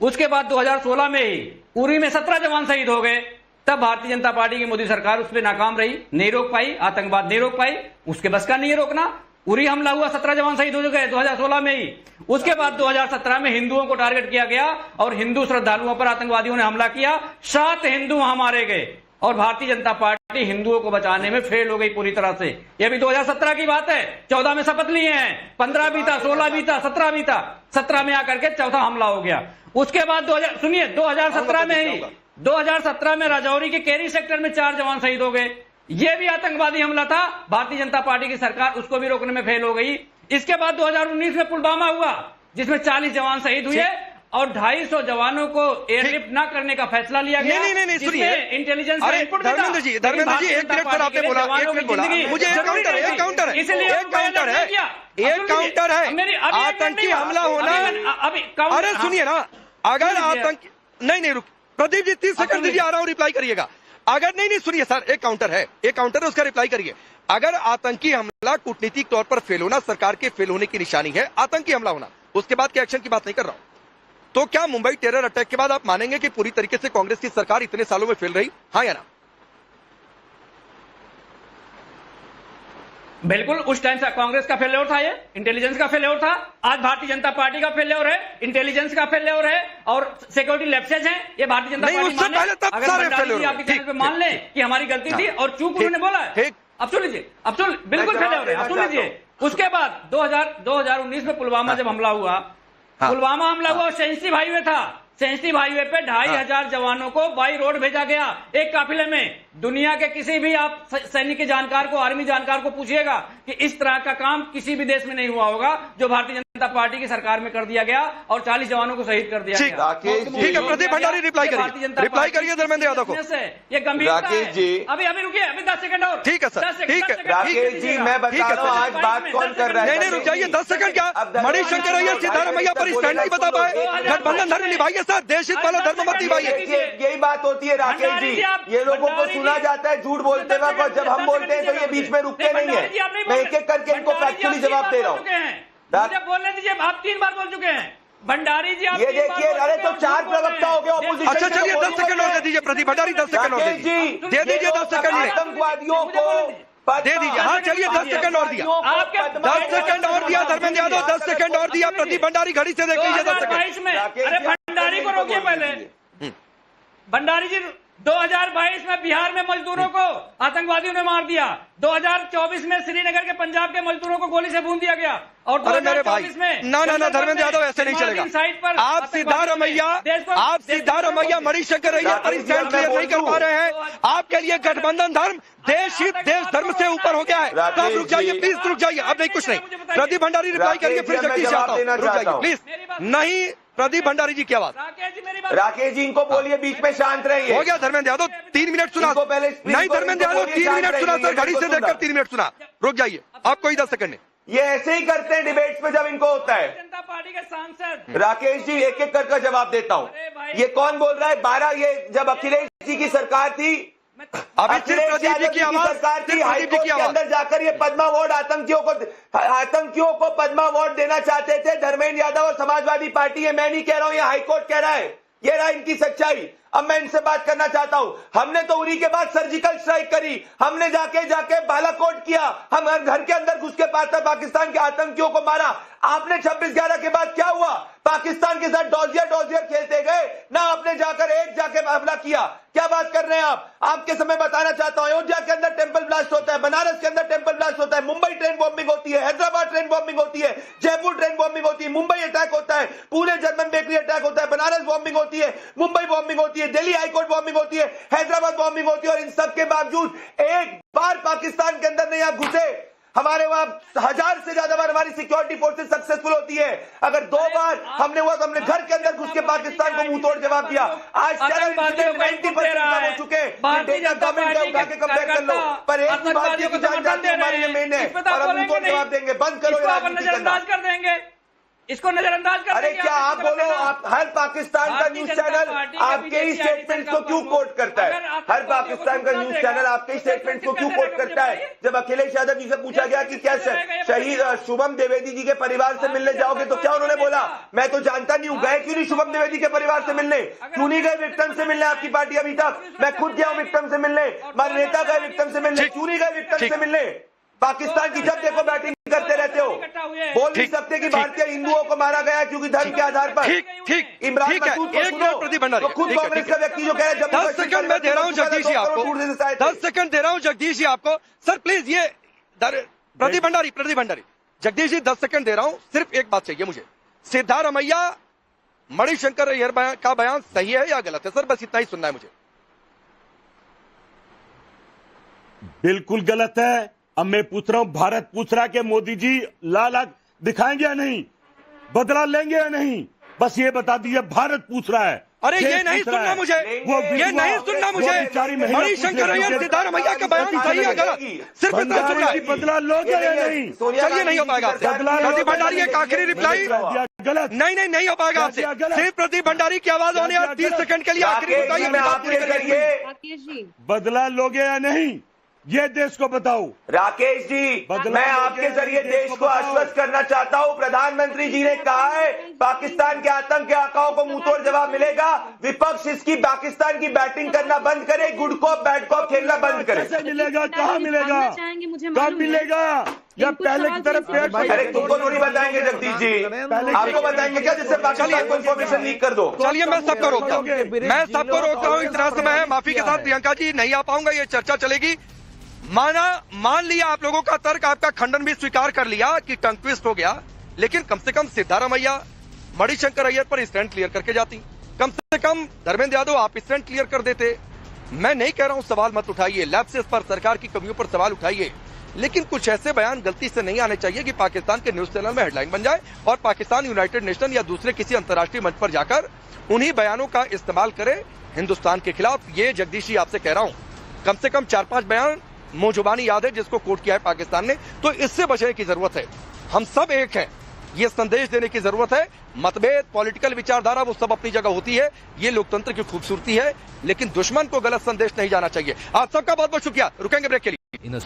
उसके बाद 2016 में ही उरी में 17 जवान शहीद हो गए। तब भारतीय जनता पार्टी की मोदी सरकार उस पर नाकाम रही, नहीं रोक पाई, आतंकवाद नहीं रोक पाई, उसके बस का नहीं है रोकना। उरी हमला हुआ, 17 जवान शहीद हो गए 2016 में ही। उसके बाद 2017 में हिंदुओं को टारगेट किया गया और हिंदू श्रद्धालुओं पर आतंकवादियों ने हमला किया, 7 हिंदू वहां मारे गए और भारतीय जनता पार्टी हिंदुओं को बचाने में फेल हो गई पूरी तरह से। यह भी 2017 की बात है। 14 में शपथ लिए हैं, 15 बीता, 16 बीता, 17 बीता, 17 में आकर के चौथा हमला हो गया। उसके बाद 2017 में ही 2017 में राजौरी के केरी सेक्टर में 4 जवान शहीद हो गए। यह भी आतंकवादी हमला था। भारतीय जनता पार्टी की सरकार उसको भी रोकने में फेल हो गई। इसके बाद 2019 में पुलवामा हुआ जिसमें 40 जवान शहीद हुए और 250 जवानों को एयरलिफ्ट न करने का फैसला लिया गया। नहीं सुनिए, इंटेलिजेंस धर्मेंद्र जी एक मिनट सर, आपने बोला, एक मिनट बोला, मुझे एक काउंटर है, एक काउंटर है, एक काउंटर है। आतंकी हमला होना, अरे सुनिए ना, अगर आतंकी नहीं रुक, प्रदीप जी 30 सेकंड दीजिए, आ रहा हूं, रिप्लाई करिएगा। अगर नहीं सुनिए सर, एक काउंटर है, उसका रिप्लाई करिए। अगर आतंकी हमला कूटनीतिक तौर पर फेल होना सरकार के फेल होने की निशानी है, आतंकी हमला होना, उसके बाद के एक्शन की बात नहीं कर रहा हूं, तो क्या मुंबई टेरर अटैक के बाद आप मानेंगे कि पूरी तरीके से कांग्रेस की सरकार इतने सालों में फेल रही, हाँ या ना? बिल्कुल, उस टाइम से कांग्रेस का फेल्योर था, ये इंटेलिजेंस का फेल्योर था। आज भारतीय जनता पार्टी का फेल्योर है, इंटेलिजेंस का फेल्योर है और सिक्योरिटी लैप्सेज है। ये भारतीय जनता पार्टी उससे पहले तब सारे फेल्योर आपके चैनल पे मान ले कि हमारी गलती थी और चूक उन्होंने बोला है। अब सुन लीजिए, बिल्कुल फेल्योर है। अब सुन लीजिए, उसके बाद 2019 में पुलवामा जब हमला हुआ, पुलवामा हमला हुआ और सेंसिटिव हाईवे था, सेंसिटिव हाईवे पे 2500 जवानों को बाई रोड भेजा गया एक काफिले में। दुनिया के किसी भी आप सैनिक जानकार को, आर्मी जानकार को पूछिएगा कि इस तरह का काम किसी भी देश में नहीं हुआ होगा जो भारतीय जनता पार्टी की सरकार में कर दिया गया और 40 जवानों को शहीद कर दिया गया। ठीक है प्रदीप भंडारी, रिप्लाई करिए धर्मेंद्र यादव को। ये गंभीर राकेश जी, अभी रुकिए, अभी 10 सेकंड और। ठीक है सर, ठीक है राकेश जी, मैं बता रहा हूँ आज बात कौन कर रहा है। नहीं रुक जाइए, 10 सेकंड क्या, मणिशंकर अय्यर सिद्धारमैया पर स्टैंड नहीं बता पाए, गठबंधन धर्म निभाइए सर, देश हित वाला धर्म मत निभाइए। यही बात होती है राकेश जी, ये लोगों को सुना जाता है झूठ बोलते वक्त, और जब हम बोलते हैं तो ये बीच में रुकते नहीं है। मैं एक एक करके इनको फैक्चुअली जवाब दे रहा हूँ। मुझे बोलने दीजिए, आप 3 बार बोल चुके हैं। भंडारी जी, आप ये देखिए, अरे तो 4 प्रवक्ता हो गए ऑपोजिशन। अच्छा चलिए 10 सेकंड और दे दीजिए प्रदीप भंडारी, 10 सेकंड और दे दीजिए 10 सेकंड आतंकवादियों को दे दीजिए। हाँ चलिए 10 सेकंड और दिया, 10 सेकंड और दिया धर्मेंद्र यादव, 10 सेकंड और दिया। प्रदीप भंडारी घड़ी से देख लीजिए 10 सेकंड। अरे भंडारी को रोकिए पहले। भंडारी जी, 2022 में बिहार में मजदूरों को आतंकवादियों ने मार दिया, 2024 में श्रीनगर के पंजाब के मजदूरों को गोली से भून दिया गया और 2024 में ना धर्मेंद्र यादव ऐसे नहीं चलेगा। आप सिद्धारमैया मणिशंकर अय्यर पर स्टैंड क्लियर नहीं कर पा रहे हैं। आपके लिए गठबंधन धर्म देश हित, देश धर्म से ऊपर हो गया है। तो आप रुक जाइए, प्लीज रुक जाइए, अब नहीं कुछ नहीं। प्रदीप भंडारी रिप्लाई करिए, फिर जगदीश से आता हूं, रुक जाइए प्लीज। नहीं प्रदीप भंडारी जी की आवाज। राकेश जी इनको बोलिए बीच में शांत रहिए। हो गया धर्मेंद्र यादव, 3 मिनट सुना। नहीं धर्मेंद्र यादव 3 मिनट सुना सर, घड़ी से देखकर 3 मिनट सुना। रुक जाइए, आपको ही 10 सेकंड नहीं। ये ऐसे ही करते हैं डिबेट्स में जब इनको होता है। जनता पार्टी के सांसद राकेश जी, एक एक करके जवाब देता हूँ। ये कौन बोल रहा है? 12 ये जब अखिलेश जी की सरकार थी, अभी सिर्फ प्रदीप जी की आवाज, सरकार थी, हाईकोर्ट के अंदर जाकर ये पद्मा अवार्ड आतंकियों को पद्मा अवार्ड देना चाहते थे धर्मेंद्र यादव और समाजवादी पार्टी। ये मैं नहीं कह रहा हूं, ये हाईकोर्ट कह रहा है। ये रहा इनकी सच्चाई। अब मैं इनसे बात करना चाहता हूं। हमने तो उरी के बाद सर्जिकल स्ट्राइक करी, हमने जाके बालाकोट किया, हम घर के अंदर घुस के पाकिस्तान के आतंकियों को मारा। आपने 26/11 के बाद क्या हुआ? पाकिस्तान के साथ डॉजियर खेलते गए ना, आपने जाके हमला किया। क्या बात कर रहे हैं आप? आपके समय बताना चाहता हूं, अयोध्या के अंदर टेंपल ब्लास्ट होता है, बनारस के अंदर टेंपल ब्लास्ट होता है, मुंबई ट्रेन बॉम्बिंग होती है, हैदराबाद ट्रेन बॉम्बिंग होती है, जयपुर ट्रेन बॉम्बिंग होती है, मुंबई अटैक होता है, पुणे जर्मन बेकरी अटैक होता है, बनारस बॉम्बिंग होती है, मुंबई बॉम्बिंग होती है, दिल्ली हाईकोर्ट बॉम्बिंग होती है, हैदराबाद बॉम्बिंग होती है। और इन सब के बावजूद एक बार पाकिस्तान के अंदर नहीं आप घुसे। हमारे वहां 1000 से ज्यादा बार हमारी सिक्योरिटी फोर्सेस सक्सेसफुल होती है। अगर 2 बार हमने हुआ तो हमने घर के अंदर घुस के पाकिस्तान को मुंह तोड़ जवाब दिया। आज 90% हो चुके हैं, गवर्नमेंट उठा के कंपेयर कर लो, पर एक बात की जानकारी हमारे लिए मेन है और हम मुंह तोड़ जवाब देंगे। बंद करो, नजरअंदाज कर देंगे। इसको नजरअंदाज कर अरे क्या आप बोलो, आप हर पाकिस्तान का न्यूज चैनल आपके ही स्टेटमेंट को क्यों कोट करता है? हर पाकिस्तान का न्यूज चैनल आपके ही स्टेटमेंट को क्यों कोट करता है? जब अखिलेश यादव जी से पूछा गया कि क्या शहीद शुभम द्विवेदी जी के परिवार से मिलने जाओगे, तो क्या उन्होंने बोला मैं तो जानता नहीं हूं। गए क्यों नहीं शुभम द्विवेदी के परिवार से मिलने? क्यों नहीं गए विक्टिम से मिलने आपकी पार्टी अभी तक? मैं खुद गया हूं विक्टिम से मिलने, हमारे नेता गए विक्टिम से मिलने, क्यों नहीं गए विक्टिम से मिलने? पाकिस्तान की जब देखो बैटिंग करते रहते हो। बोल नहीं सकते कि भारतीय हिंदुओं को मारा गया क्योंकि धर्म के आधार पर। ठीक इमरान ठीक है, मसूद को एक सुनो, मिनट प्रदीप भंडारी, तो खुद कांग्रेस का व्यक्ति जो कह रहा है 10 सेकंड मैं दे रहा हूं जगदीश जी आपको, 10 सेकंड दे रहा हूं जगदीश जी आपको। सर प्लीज ये प्रदीप भंडारी जगदीश जी 10 सेकंड दे रहा हूं, सिर्फ एक बात चाहिए मुझे। सिद्धारमैया मणिशंकर अय्यर का बयान सही है या गलत है? सर बस इतना ही सुनना है मुझे। बिल्कुल गलत है। अब मैं पूछ रहा हूं, भारत पूछ रहा है कि मोदी जी लाल आंख दिखाएंगे या नहीं, बदला लेंगे या नहीं? बस ये बता दीजिए, भारत पूछ रहा है। अरे ये नहीं सुनना मुझे, ये नहीं सुनना मुझे। मणिशंकर अय्यर सिद्धारमैया का बयान सही है गलत, सिर्फ इतना सुनना है। बदला लोगे या नहीं? चलिए नहीं हो पाएगा आपसे। प्रदीप भंडारी एक आखिरी रिप्लाई। गलत नहीं हो पाएगा आपसे। सिर्फ प्रदीप भंडारी की आवाज होने और 30 सेकंड के लिए आखिरी बताइए, बदला लोगे या नहीं, ये देश को बताओ। राकेश जी, मैं आपके जरिए देश को आश्वस्त करना चाहता हूं, प्रधानमंत्री जी ने कहा है पाकिस्तान के आतंक के आकाओं को मुंहतोड़ जवाब मिलेगा। विपक्ष इसकी पाकिस्तान की बैटिंग करना बंद करे, गुड कॉप बैड कॉप खेलना बंद करे। कैसे मिलेगा, कहाँ मिलेगा, कब मिलेगा? या पहले की तरफ पेट? अरे तुमको थोड़ी बताएंगे जगदीश जी, आपको बताएंगे क्या जिससे पाकिस्तान को इन्फॉर्मेशन लीक कर दो? चलिए मैं सबको रोकता हूँ, इतना समय है, माफी के साथ प्रियंका जी नहीं आ पाऊंगा, ये चर्चा चलेगी। मान लिया आप लोगों का तर्क, आपका खंडन भी स्वीकार कर लिया कि टंग ट्विस्ट हो गया, लेकिन कम से कम सिद्धारमैया मणिशंकर अय्यर पर स्टैंड क्लियर करके जाती, कम से कम धर्मेंद्र यादव आप स्टैंड क्लियर कर देते। मैं नहीं कह रहा हूं सवाल मत उठाइए, लैप्सेस पर, सरकार की कमियों पर सवाल उठाइए, लेकिन कुछ ऐसे बयान गलती से नहीं आने चाहिए कि पाकिस्तान के न्यूज चैनल में हेडलाइन बन जाए और पाकिस्तान यूनाइटेड नेशन या दूसरे किसी अंतर्राष्ट्रीय मंच पर जाकर उन्हीं बयानों का इस्तेमाल करे हिंदुस्तान के खिलाफ। ये जगदीश जी आपसे कह रहा हूं, कम से कम 4-5 बयान मुंह जुबानी याद है जिसको कोट किया है पाकिस्तान ने, तो इससे बचने की जरूरत है। हम सब एक हैं, ये संदेश देने की जरूरत है। मतभेद, पॉलिटिकल विचारधारा वो सब अपनी जगह होती है, ये लोकतंत्र की खूबसूरती है, लेकिन दुश्मन को गलत संदेश नहीं जाना चाहिए। आप सबका बहुत बहुत शुक्रिया। रुकेंगे ब्रेक के लिए।